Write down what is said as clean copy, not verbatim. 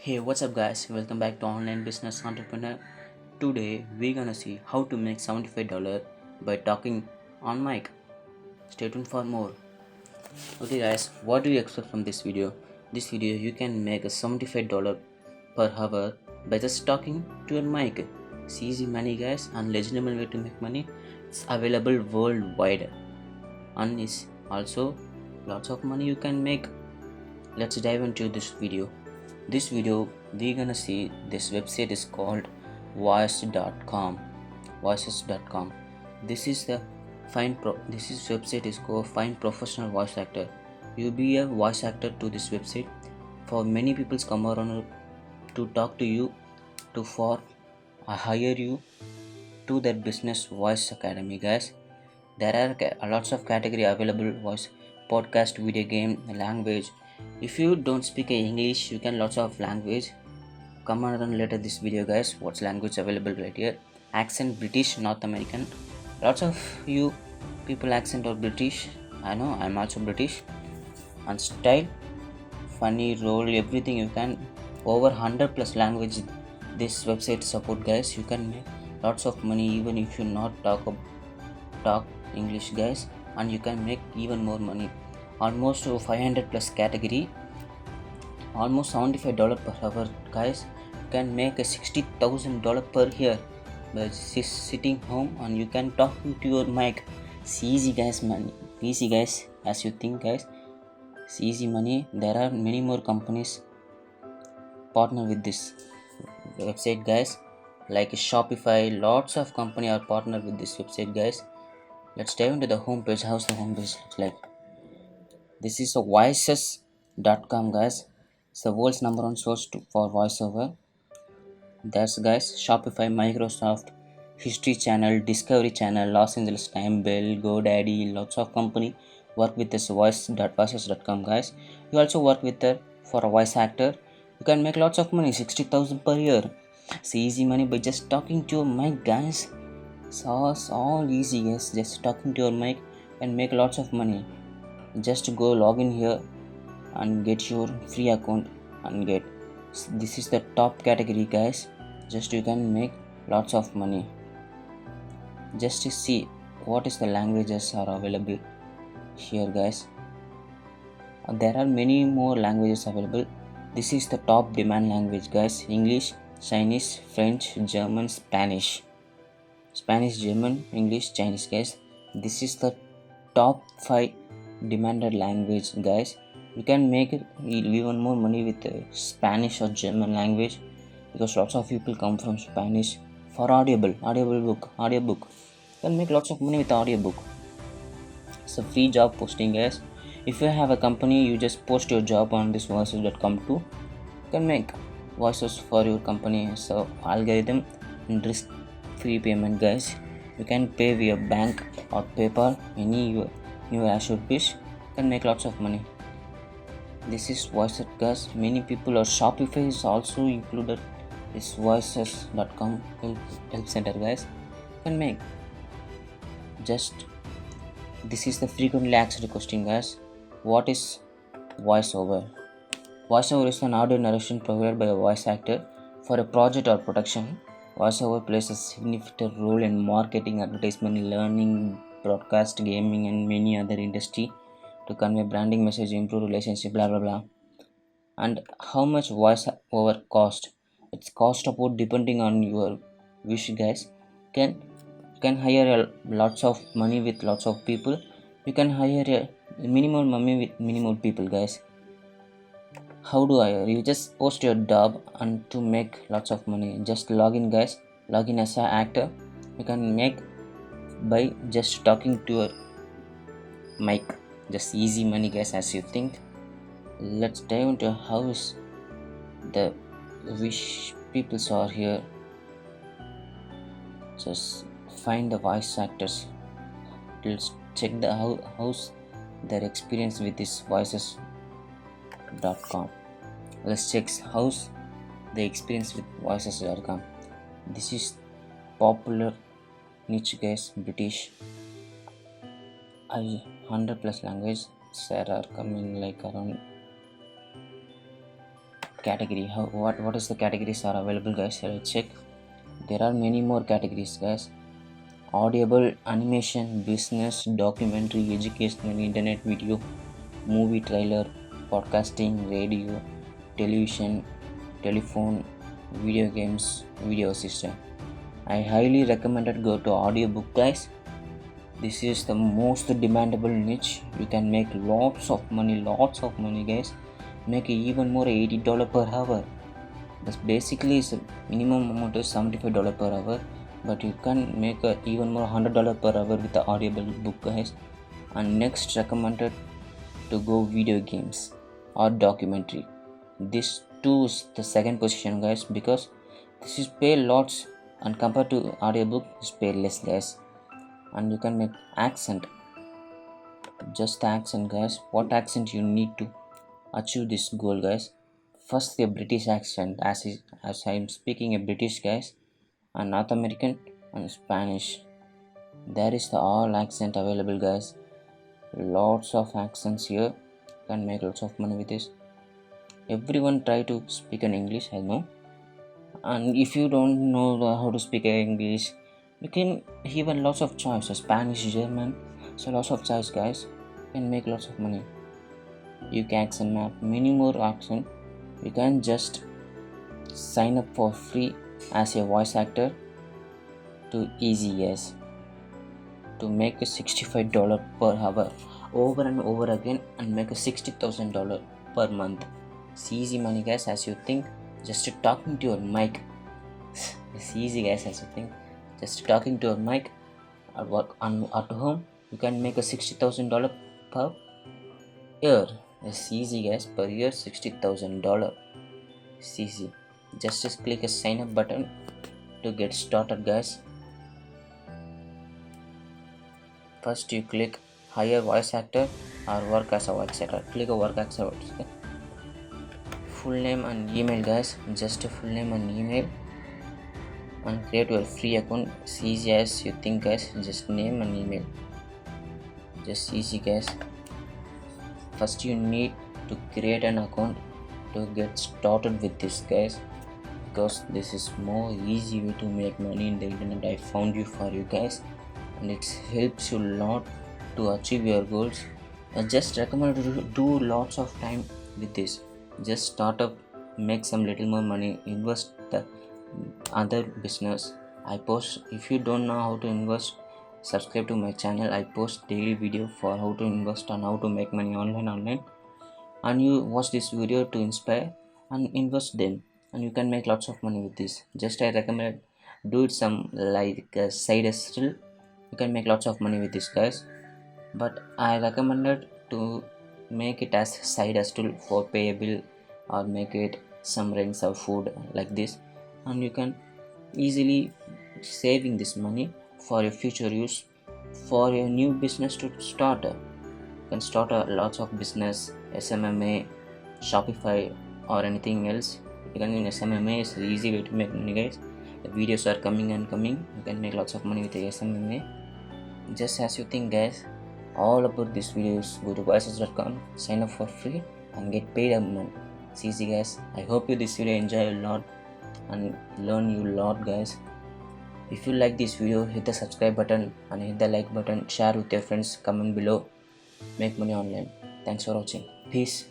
Hey, what's up, guys? Welcome back to Online Business Entrepreneur. Today, we're gonna see how to make $75 by talking on mic. Stay tuned for more. Okay, guys, what do you expect from this video? This video, you can make a $75 per hour by just talking to your mic. It's easy money, guys, and legitimate way to make money. It's available worldwide, and it's also lots of money you can make. Let's dive into this video. This video we're gonna see this website is called voice.com. Voices.com. This is the this is website is called find professional voice actor. You'll be a voice actor to this website. For many people come around to talk to you to for hire you to their business voice academy, guys. There are lots of category available: voice, podcast, video game, language. If you don't speak English, you can lots of language. Come on later this video, guys. What's language available right here? Accent British, North American. Lots of you people accent or British. I know I'm also British. And style, funny role, everything you can. Over 100 plus language this website support, guys. You can make lots of money even if you not talk English, guys, and you can make even more money. Almost 500 plus category, almost $75 per hour, guys. You can make a $60,000 per year by sitting home and you can talk to your mic. It's easy, guys, money. Easy, guys, as you think, guys. It's easy money. There are many more companies partner with this website, guys, like Shopify. Lots of company are partner with this website, guys. Let's dive into the homepage. How's the homepage looks like? This is a voices.com, guys. It's the world's number one source for voiceover. That's, guys, Shopify, Microsoft, History Channel, Discovery Channel, Los Angeles Time, Bell, GoDaddy. Lots of company work with this voices.com, guys. You also work with for a voice actor. You can make lots of money, 60,000 per year. It's easy money by just talking to your mic, guys. It's all easy, guys. Just talking to your mic and make lots of money. Just go log in here and get your free account and get. This is the top category, guys. Just you can make lots of money. Just to see what is the languages are available here, guys. There are many more languages available. This is the top demand language, guys. English, Chinese, French, German, Spanish, German, English, Chinese, guys. This is the top 5 demanded language, guys. You can make it even more money with Spanish or German language, because lots of people come from Spanish for audiobook. You can make lots of money with audiobook. It's a free job posting, guys. If you have a company, you just post your job on this voices.com too. You can make voices for your company. So algorithm and risk free payment, guys. You can pay via bank or PayPal, any your assured wish. You can make lots of money. This is voices, guys. Many people or Shopify is also included this voices.com help center, guys. You can make. Just this is the frequently asked question, guys. What is voiceover? Voiceover is an audio narration provided by a voice actor for a project or production. Voiceover plays a significant role in marketing, advertisement, learning, broadcast, gaming, and many other industry to convey branding message, improve relationship, blah blah blah. And how much voiceover cost? It's cost about depending on your wish, guys. Can hire lots of money with lots of people. You can hire a minimum money with minimum people, guys. How do I hire? You just post your job and to make lots of money. Just log in, guys. Log in as an actor. You can make by just talking to your mic. Just easy money, guys, as you think. Let's dive into how is the wish people are here. Just find the voice actors. Let's check the how's their experience with this voices.com. Let's check how's the experience with voices.com. This is popular niche, guys. British. 100 plus language. There are coming like around category. What is the categories are available, guys? Let's check. There are many more categories, guys. Audible, animation, business, documentary, educational, internet video, movie trailer, podcasting, radio, television, telephone, video games, video assistant. I highly recommended go to audiobook, guys. This is the most demandable niche. You can make lots of money, guys. Make even more $80 per hour. That's basically is minimum amount is $75 per hour, but you can make even more $100 per hour with the audible book, guys. And next recommended to go video games or documentary. This two is the second position, guys, because this is pay lots and compared to audiobook is pay less, guys. And you can make accent, just accent, guys. What accent you need to achieve this goal, guys? First, the British accent, as I am speaking a British, guys, and North American and Spanish. There is the all accent available, guys. Lots of accents here. You can make lots of money with this. Everyone try to speak in English, I know. And if you don't know how to speak English, you can even lots of choice, Spanish, German. So lots of choice, guys. You can make lots of money. UK accent map, many more accent. You can just sign up for free as a voice actor to easy, guys, to make a $65 per hour over and over again and make a $60,000 per month. It's easy money, guys, as you think. Just talking to your mic. It's easy, guys, as you think. Just talking to your mic at work at home, you can make a $60,000 per year. It's easy, guys. Per year, $60,000. It's easy. Just click a sign up button to get started, guys. First, you click hire voice actor or work as a voice actor. Click a work as a voice actor. Full name and email, guys. Just a full name and email, and create your free account. It's easy as you think, guys. Just name and email. Just easy, guys. First, you need to create an account to get started with this, guys, because this is more easy way to make money in the internet. I found you for you, guys, and it helps you a lot to achieve your goals. I just recommend to do lots of time with this. Just start up, make some little more money, invest the other business. I post, if you don't know how to invest, subscribe to my channel. I post daily video for how to invest and how to make money online, and you watch this video to inspire and invest them, and you can make lots of money with this. Just I recommend do it some like side hustle. You can make lots of money with this, guys, but I recommended to make it as side hustle for pay a bill or make it some rents or food like this, and you can easily saving this money for your future use, for your new business to start. You can start lots of business, SMMA, Shopify, or anything else. You can in SMMA is the easy way to make money, guys. The videos are coming and coming. You can make lots of money with the SMMA. Just as you think, guys. All about these videos, go to voices.com, sign up for free, and get paid a month. It's easy, guys. I hope you this video enjoy a lot and learn you a lot, guys. If you like this video, hit the subscribe button and hit the like button. Share with your friends. Comment below. Make money online. Thanks for watching. Peace.